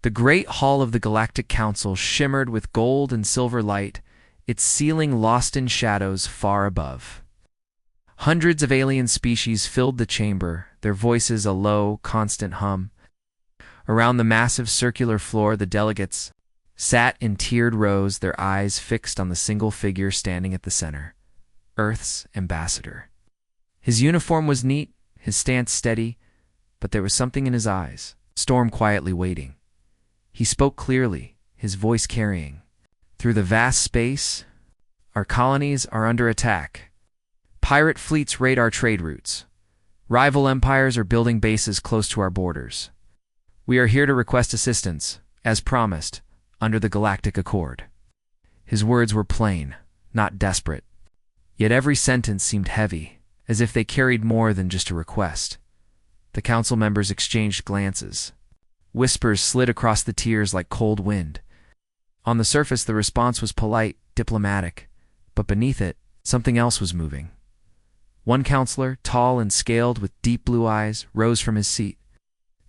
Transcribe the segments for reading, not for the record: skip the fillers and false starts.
The great hall of the Galactic Council shimmered with gold and silver light, its ceiling lost in shadows far above. Hundreds of alien species filled the chamber, their voices a low, constant hum. Around the massive circular floor, the delegates sat in tiered rows, their eyes fixed on the single figure standing at the center, Earth's ambassador. His uniform was neat, his stance steady, but there was something in his eyes, storm quietly waiting. He spoke clearly, his voice carrying. Through the vast space, our colonies are under attack. Pirate fleets raid our trade routes. Rival empires are building bases close to our borders. We are here to request assistance, as promised, under the Galactic Accord. His words were plain, not desperate. Yet every sentence seemed heavy, as if they carried more than just a request. The council members exchanged glances. Whispers slid across the tiers like cold wind. On the surface, the response was polite, diplomatic, but beneath it, something else was moving. One counselor, tall and scaled with deep blue eyes, rose from his seat.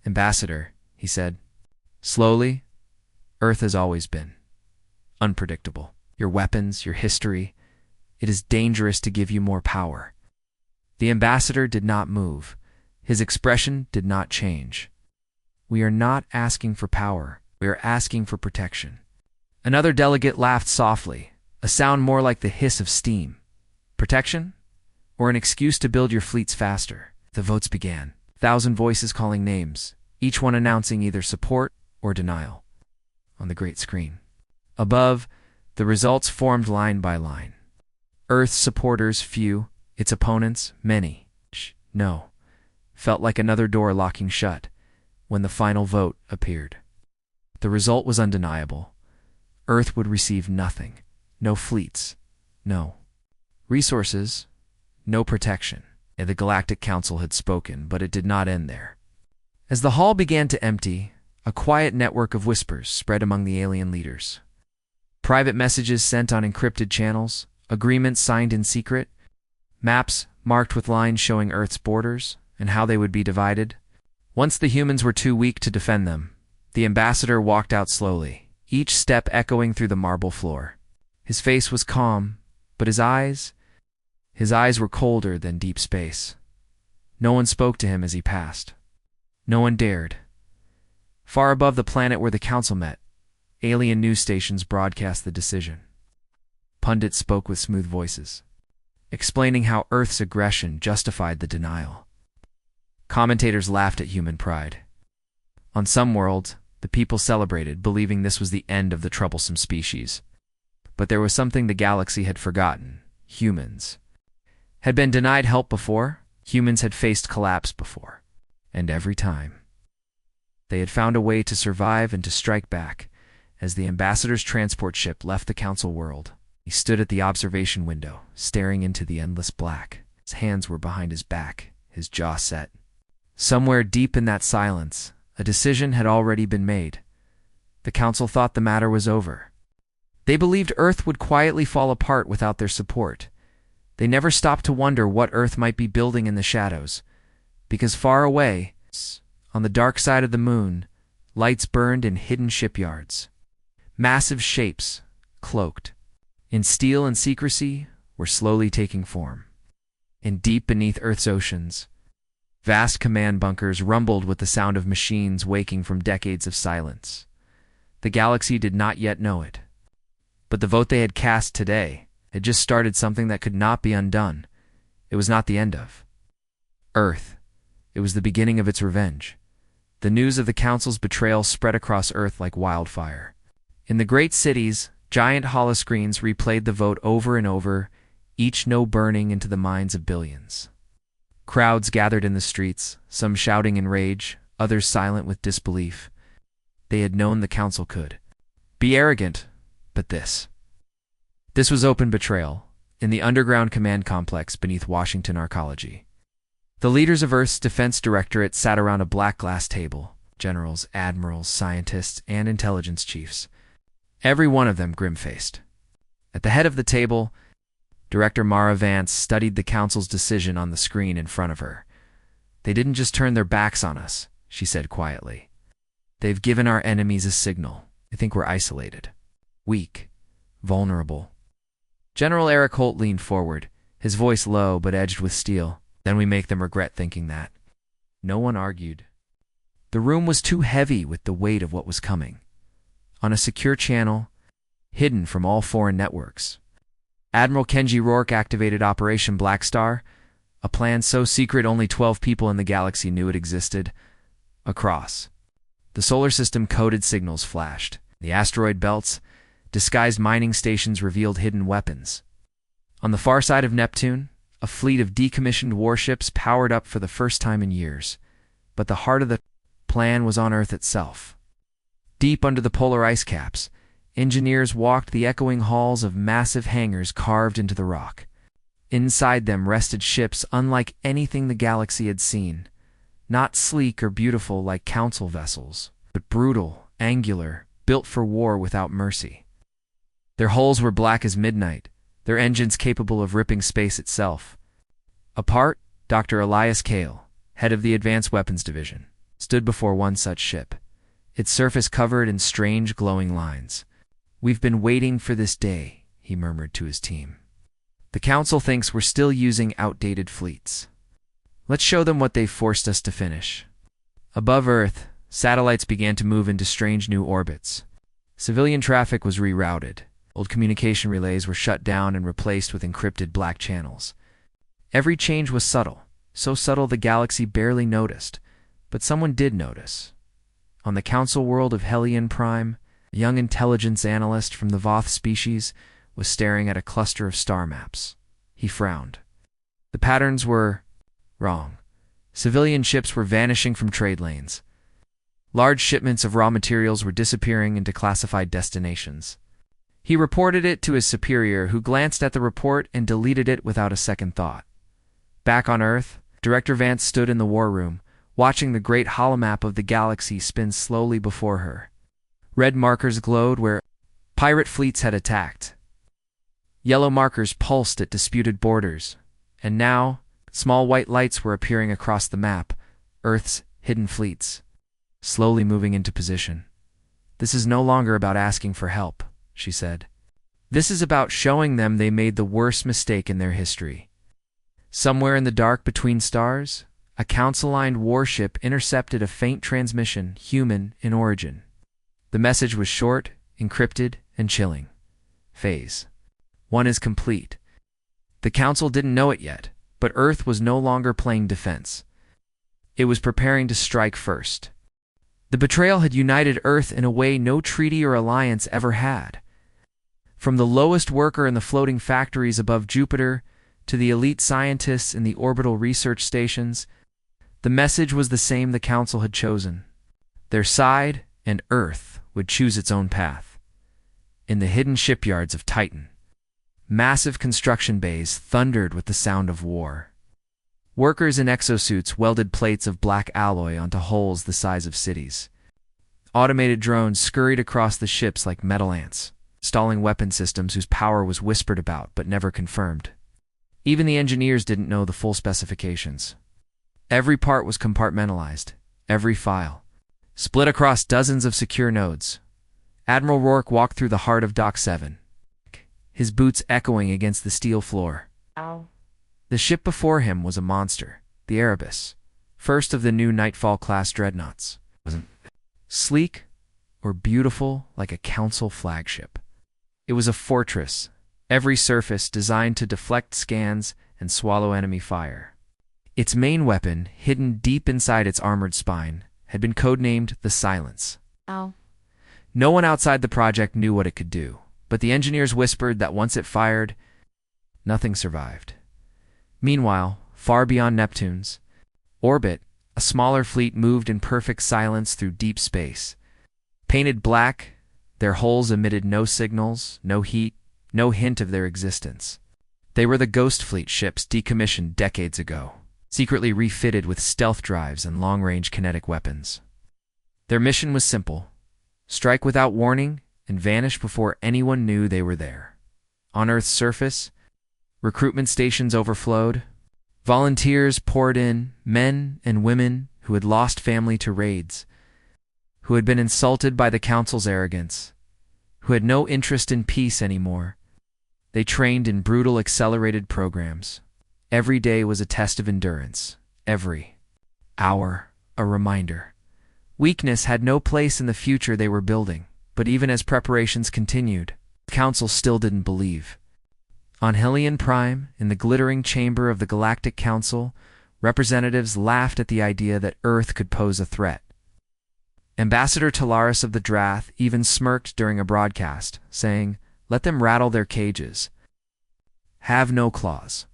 "Ambassador," he said, slowly, "Earth has always been unpredictable. Your weapons, your history, it is dangerous to give you more power." The ambassador did not move. His expression did not change. "We are not asking for power. We are asking for protection." Another delegate laughed softly, a sound more like the hiss of steam. "Protection? Or an excuse to build your fleets faster?" The votes began. 1,000 voices calling names, each one announcing either support or denial. On the great screen above, the results formed line by line. Earth's supporters few, its opponents many. No, felt like another door locking shut when the final vote appeared. The result was undeniable. Earth would receive nothing. No fleets. No resources. No protection. The Galactic Council had spoken, but it did not end there. As the hall began to empty, a quiet network of whispers spread among the alien leaders. Private messages sent on encrypted channels, agreements signed in secret, maps marked with lines showing Earth's borders and how they would be divided. Once the humans were too weak to defend them, the ambassador walked out slowly, each step echoing through the marble floor. His face was calm, but his eyes were colder than deep space. No one spoke to him as he passed. No one dared. Far above the planet where the council met, alien news stations broadcast the decision. Pundits spoke with smooth voices, explaining how Earth's aggression justified the denial. Commentators laughed at human pride. On some worlds, the people celebrated, believing this was the end of the troublesome species. But there was something the galaxy had forgotten. Humans had been denied help before. Humans had faced collapse before. And every time, they had found a way to survive and to strike back. As the ambassador's transport ship left the council world, he stood at the observation window, staring into the endless black. His hands were behind his back, his jaw set. Somewhere deep in that silence, a decision had already been made. The council thought the matter was over. They believed Earth would quietly fall apart without their support. They never stopped to wonder what Earth might be building in the shadows, because far away, on the dark side of the moon, lights burned in hidden shipyards. Massive shapes, cloaked in steel and secrecy, were slowly taking form. And deep beneath Earth's oceans, vast command bunkers rumbled with the sound of machines waking from decades of silence. The galaxy did not yet know it. But the vote they had cast today had just started something that could not be undone. It was not the end of Earth. It was the beginning of its revenge. The news of the Council's betrayal spread across Earth like wildfire. In the great cities, giant holoscreens replayed the vote over and over, each no burning into the minds of billions. Crowds gathered in the streets, some shouting in rage, others silent with disbelief. They had known the Council could be arrogant, but this was open betrayal, in the underground command complex beneath Washington Arcology. The leaders of Earth's Defense Directorate sat around a black glass table, generals, admirals, scientists, and intelligence chiefs, every one of them grim-faced. At the head of the table, Director Mara Vance studied the Council's decision on the screen in front of her. "They didn't just turn their backs on us," she said quietly. They've given our enemies a signal. They think we're isolated, weak, vulnerable. General Eric Holt leaned forward, his voice low but edged with steel. Then we make them regret thinking that. No one argued. The room was too heavy with the weight of what was coming. On a secure channel, hidden from all foreign networks, Admiral Kenji Rourke activated Operation Black Star, a plan so secret only 12 people in the galaxy knew it existed. Across the solar system, coded signals flashed. The asteroid belts, disguised mining stations revealed hidden weapons. On the far side of Neptune, a fleet of decommissioned warships powered up for the first time in years. But the heart of the plan was on Earth itself. Deep under the polar ice caps, engineers walked the echoing halls of massive hangars carved into the rock. Inside them rested ships unlike anything the galaxy had seen. Not sleek or beautiful like council vessels, but brutal, angular, built for war without mercy. Their hulls were black as midnight, their engines capable of ripping space itself. Apart, Dr. Elias Kale, head of the Advanced Weapons Division, stood before one such ship, its surface covered in strange glowing lines. "We've been waiting for this day," he murmured to his team. "The Council thinks we're still using outdated fleets. Let's show them what they've forced us to finish." Above Earth, satellites began to move into strange new orbits. Civilian traffic was rerouted. Old communication relays were shut down and replaced with encrypted black channels. Every change was subtle, so subtle the galaxy barely noticed, but someone did notice. On the Council world of Hellion Prime, a young intelligence analyst from the Voth species was staring at a cluster of star maps. He frowned. The patterns were wrong. Civilian ships were vanishing from trade lanes. Large shipments of raw materials were disappearing into classified destinations. He reported it to his superior, who glanced at the report and deleted it without a second thought. Back on Earth, Director Vance stood in the war room, watching the great holomap of the galaxy spin slowly before her. Red markers glowed where pirate fleets had attacked. Yellow markers pulsed at disputed borders. And now, small white lights were appearing across the map, Earth's hidden fleets, slowly moving into position. "This is no longer about asking for help," she said. "This is about showing them they made the worst mistake in their history." Somewhere in the dark between stars, a Council-aligned warship intercepted a faint transmission, human in origin. The message was short, encrypted, and chilling. Phase 1 is complete. The Council didn't know it yet, but Earth was no longer playing defense. It was preparing to strike first. The betrayal had united Earth in a way no treaty or alliance ever had. From the lowest worker in the floating factories above Jupiter to the elite scientists in the orbital research stations, the message was the same: the Council had chosen their side, and Earth would choose its own path. In the hidden shipyards of Titan, massive construction bays thundered with the sound of war. Workers in exosuits welded plates of black alloy onto holes the size of cities. Automated drones scurried across the ships like metal ants, installing weapon systems whose power was whispered about but never confirmed. Even the engineers didn't know the full specifications. Every part was compartmentalized, every file split across dozens of secure nodes. Admiral Rourke walked through the heart of Dock 7, his boots echoing against the steel floor. Ow. The ship before him was a monster, the Erebus, first of the new Nightfall-class dreadnoughts. It wasn't sleek or beautiful like a Council flagship. It was a fortress, every surface designed to deflect scans and swallow enemy fire. Its main weapon, hidden deep inside its armored spine, had been codenamed the Silence. Ow. No one outside the project knew what it could do, but the engineers whispered that once it fired, nothing survived. Meanwhile, far beyond Neptune's orbit, a smaller fleet moved in perfect silence through deep space. Painted black, their hulls emitted no signals, no heat, no hint of their existence. They were the Ghost Fleet ships decommissioned decades ago, secretly refitted with stealth drives and long-range kinetic weapons. Their mission was simple: strike without warning and vanish before anyone knew they were there. On Earth's surface, recruitment stations overflowed. Volunteers poured in, men and women who had lost family to raids, who had been insulted by the council's arrogance, who had no interest in peace anymore. They trained in brutal accelerated programs. Every day was a test of endurance. Every hour a reminder. Weakness had no place in the future they were building, but even as preparations continued, the council still didn't believe. On Hellion Prime, in the glittering chamber of the Galactic Council, representatives laughed at the idea that Earth could pose a threat. Ambassador Talaris of the Drath even smirked during a broadcast, saying, "Let them rattle their cages. Have no claws."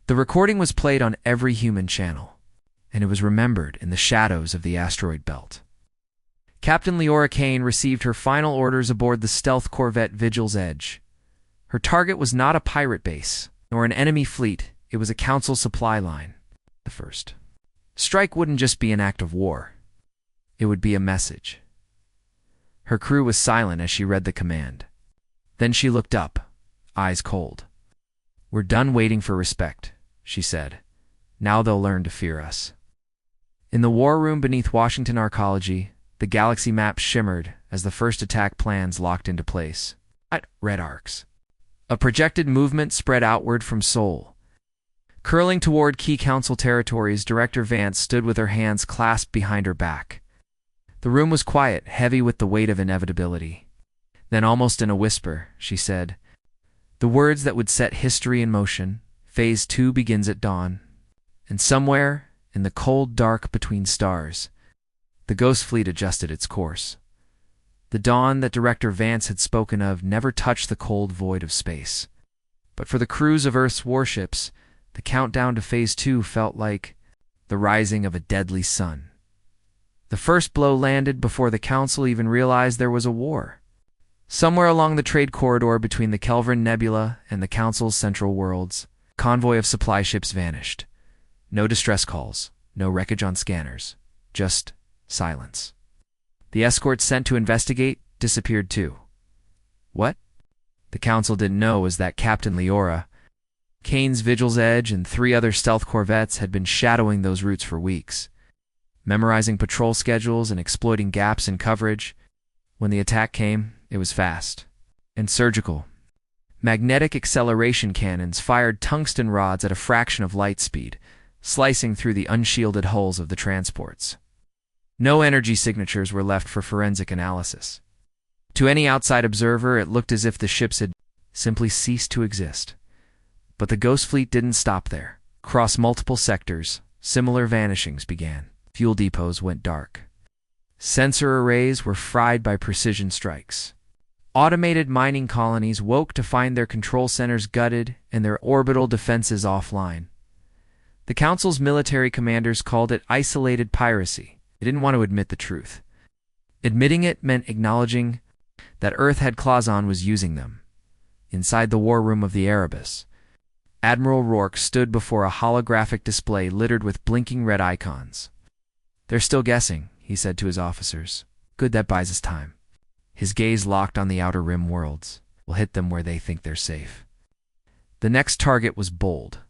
The recording was played on every human channel, and it was remembered in the shadows of the asteroid belt. Captain Leora Kane received her final orders aboard the stealth corvette Vigil's Edge. Her target was not a pirate base, nor an enemy fleet, it was a council supply line. The first strike wouldn't just be an act of war. It would be a message. Her crew was silent as she read the command. Then she looked up, eyes cold. "We're done waiting for respect," she said. "Now they'll learn to fear us." In the war room beneath Washington Arcology, the galaxy map shimmered as the first attack plans locked into place. Red arcs. A projected movement spread outward from Sol. Curling toward key council territories, Director Vance stood with her hands clasped behind her back. The room was quiet, heavy with the weight of inevitability. Then, almost in a whisper, she said, "The words that would set history in motion. Phase 2 begins at dawn. And somewhere, in the cold dark between stars, the Ghost Fleet adjusted its course. The dawn that Director Vance had spoken of never touched the cold void of space. But for the crews of Earth's warships, the countdown to Phase 2 felt like the rising of a deadly sun. The first blow landed before the Council even realized there was a war. Somewhere along the trade corridor between the Kelvin Nebula and the Council's central worlds, a convoy of supply ships vanished. No distress calls, no wreckage on scanners, just silence. The escorts sent to investigate disappeared too. What the Council didn't know was that Captain Leora Kane's Vigil's Edge and 3 other stealth corvettes had been shadowing those routes for weeks, memorizing patrol schedules and exploiting gaps in coverage. When the attack came, it was fast and surgical. Magnetic acceleration cannons fired tungsten rods at a fraction of light speed, slicing through the unshielded hulls of the transports. No energy signatures were left for forensic analysis. To any outside observer, it looked as if the ships had simply ceased to exist. But the Ghost Fleet didn't stop there. Across multiple sectors, similar vanishings began. Fuel depots went dark. Sensor arrays were fried by precision strikes. Automated mining colonies woke to find their control centers gutted and their orbital defenses offline. The Council's military commanders called it isolated piracy. They didn't want to admit the truth. Admitting it meant acknowledging that Earth had claws on was using them. Inside the war room of the Erebus, Admiral Rourke stood before a holographic display littered with blinking red icons. "They're still guessing," he said to his officers. "Good, that buys us time." His gaze locked on the outer rim worlds. "We'll hit them where they think they're safe." The next target was bold.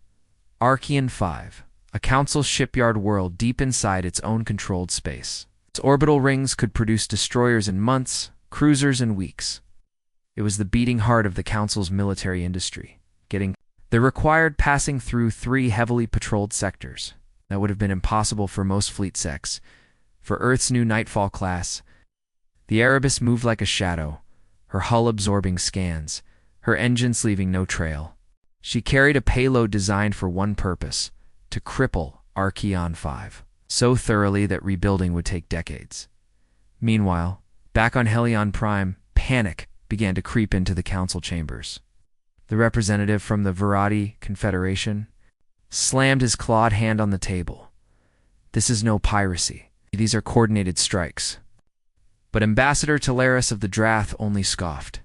Archean 5, a Council shipyard world deep inside its own controlled space. Its orbital rings could produce destroyers in months, cruisers in weeks. It was the beating heart of the Council's military industry. They required passing through 3 heavily patrolled sectors. That would have been impossible for most fleet sects. For Earth's new Nightfall class, the Erebus moved like a shadow, her hull absorbing scans, her engines leaving no trail. She carried a payload designed for one purpose: to cripple Archean 5, so thoroughly that rebuilding would take decades. Meanwhile, back on Hellion Prime, panic began to creep into the Council chambers. The representative from the Verati Confederation slammed his clawed hand on the table. "This is no piracy. These are coordinated strikes." But Ambassador Talaris of the Drath only scoffed.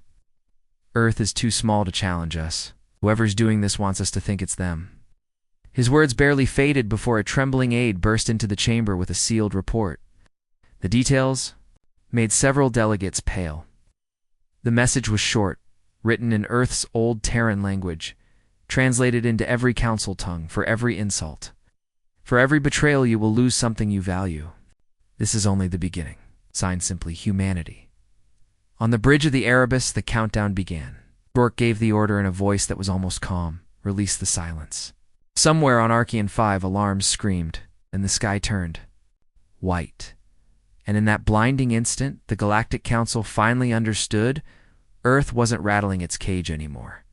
"Earth is too small to challenge us. Whoever's doing this wants us to think it's them." His words barely faded before a trembling aide burst into the chamber with a sealed report. The details made several delegates pale. The message was short, written in Earth's old Terran language, translated into every Council tongue. "For every insult, for every betrayal, you will lose something you value. This is only the beginning. signed simply humanity. On the bridge of the Erebus, the countdown began. Rourke gave the order in a voice that was almost calm. Release the silence. Somewhere on Archean 5, alarms screamed, and the sky turned white. And in that blinding instant, the Galactic Council finally understood Earth wasn't rattling its cage anymore.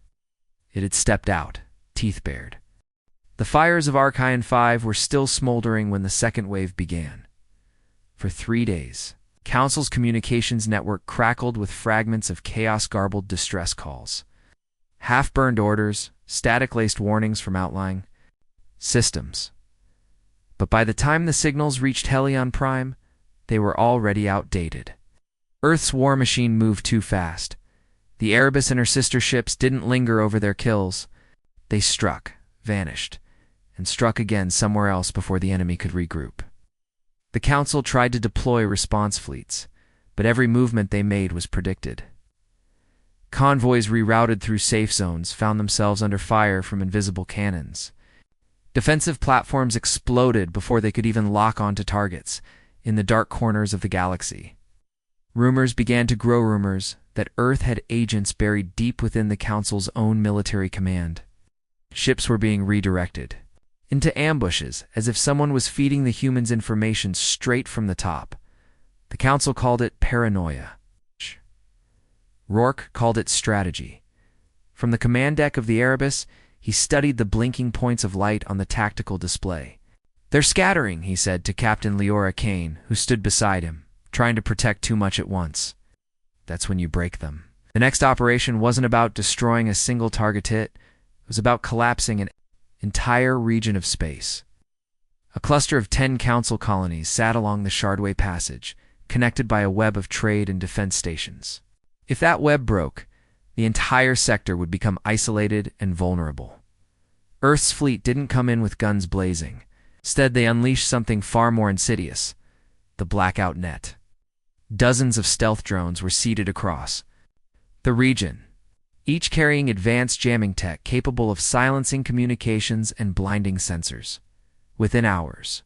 It had stepped out, teeth bared. The fires of Archean 5 were still smoldering when the second wave began. For 3 days, Council's communications network crackled with fragments of chaos-garbled distress calls. Half-burned orders, static-laced warnings from outlying systems. But by the time the signals reached Helion Prime, they were already outdated. Earth's war machine moved too fast. The Erebus and her sister ships didn't linger over their kills. They struck, vanished, and struck again somewhere else before the enemy could regroup. The Council tried to deploy response fleets, but every movement they made was predicted. Convoys rerouted through safe zones found themselves under fire from invisible cannons. Defensive platforms exploded before they could even lock onto targets in the dark corners of the galaxy. Rumors began to grow that Earth had agents buried deep within the Council's own military command. Ships were being redirected into ambushes as if someone was feeding the humans information straight from the top. The Council called it paranoia. Rourke called it strategy. From the command deck of the Erebus, he studied the blinking points of light on the tactical display. "They're scattering," he said to Captain Leora Kane, who stood beside him, trying to protect too much at once. That's when you break them. The next operation wasn't about destroying a single target hit. It was about collapsing an entire region of space. A cluster of 10 Council colonies sat along the Shardway Passage, connected by a web of trade and defense stations. If that web broke, the entire sector would become isolated and vulnerable. Earth's fleet didn't come in with guns blazing. Instead, they unleashed something far more insidious: the blackout net. Dozens of stealth drones were seeded across the region, each carrying advanced jamming tech capable of silencing communications and blinding sensors. Within hours,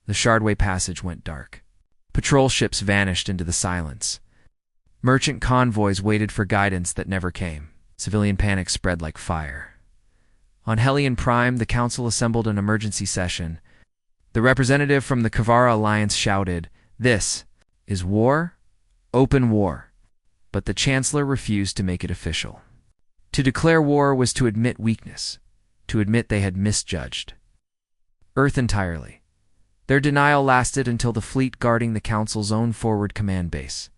the Shardway Passage went dark. Patrol ships vanished into the silence. Merchant convoys waited for guidance that never came. Civilian panic spread like fire. On Helion Prime, the Council assembled an emergency session. The representative from the Kavara Alliance shouted, "This is war, open war." But the Chancellor refused to make it official. To declare war was to admit weakness, to admit they had misjudged Earth entirely. Their denial lasted until the fleet guarding the Council's own forward command base,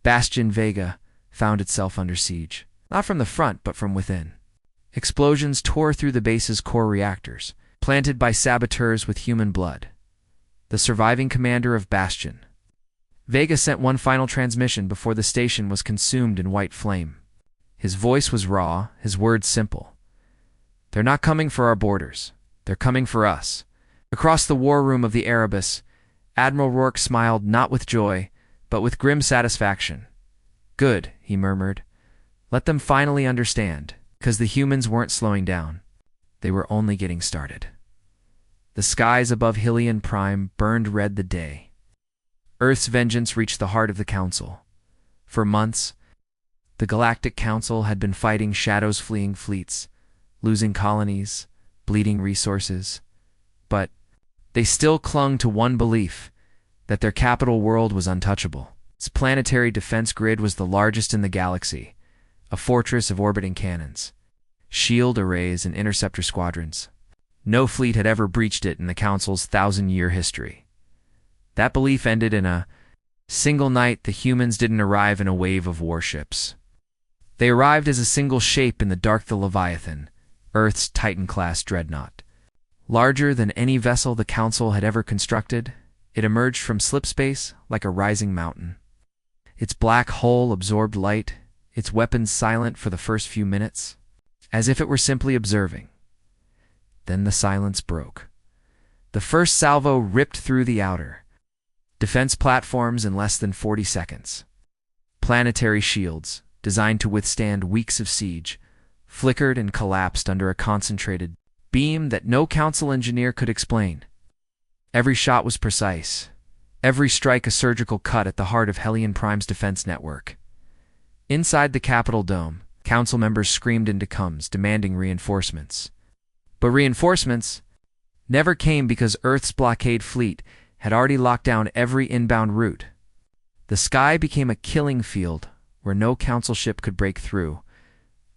Bastion Vega, found itself under siege, not from the front but from within. Explosions tore through the base's core reactors, planted by saboteurs with human blood. The surviving commander of Bastion, Vega, sent one final transmission before the station was consumed in white flame. His voice was raw, his words simple. "They're not coming for our borders. They're coming for us." Across the war room of the Erebus, Admiral Rourke smiled not with joy, but with grim satisfaction. "Good," he murmured. "Let them finally understand, because the humans weren't slowing down. They were only getting started." The skies above Helion Prime burned red the day. Earth's vengeance reached the heart of the Council. For months, the Galactic Council had been fighting Shadow's fleeing fleets, losing colonies, bleeding resources. But they still clung to one belief, that their capital world was untouchable. Its planetary defense grid was the largest in the galaxy, a fortress of orbiting cannons, shield arrays, and interceptor squadrons. No fleet had ever breached it in the Council's 1,000-year history. That belief ended in a single night. The humans didn't arrive in a wave of warships. They arrived as a single shape in the dark, the Leviathan, Earth's Titan-class dreadnought. Larger than any vessel the Council had ever constructed, it emerged from slipspace like a rising mountain. Its black hull absorbed light, its weapons silent for the first few minutes, as if it were simply observing. Then the silence broke. The first salvo ripped through the outer defense platforms in less than 40 seconds. Planetary shields, designed to withstand weeks of siege, flickered and collapsed under a concentrated beam that no Council engineer could explain. Every shot was precise, every strike a surgical cut at the heart of Hellion Prime's defense network. Inside the Capitol Dome, council members screamed into coms, demanding reinforcements. But reinforcements never came because Earth's blockade fleet had already locked down every inbound route. The sky became a killing field where no council ship could break through,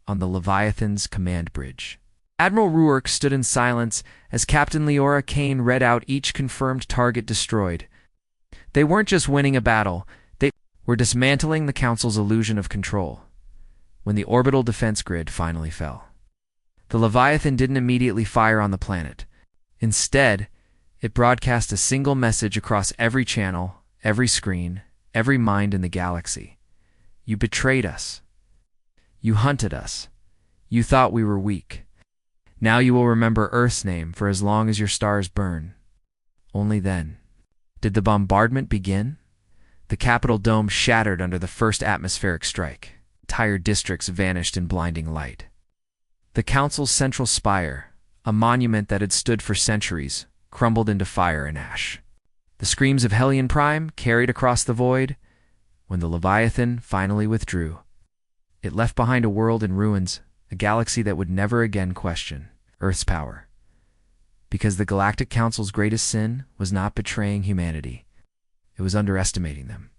on the Leviathan's command bridge. Admiral Ruark stood in silence as Captain Leora Kane read out each confirmed target destroyed. They weren't just winning a battle, they were dismantling the Council's illusion of control. When the orbital defense grid finally fell, the Leviathan didn't immediately fire on the planet. Instead, it broadcast a single message across every channel, every screen, every mind in the galaxy. You betrayed us. You hunted us. You thought we were weak. Now you will remember Earth's name for as long as your stars burn. Only then did the bombardment begin. The Capitol Dome shattered under the first atmospheric strike. Entire districts vanished in blinding light. The Council's central spire, a monument that had stood for centuries, crumbled into fire and ash. The screams of Hellion Prime carried across the void. When the Leviathan finally withdrew, it left behind a world in ruins, a galaxy that would never again question Earth's power. Because the Galactic Council's greatest sin was not betraying humanity. It was underestimating them.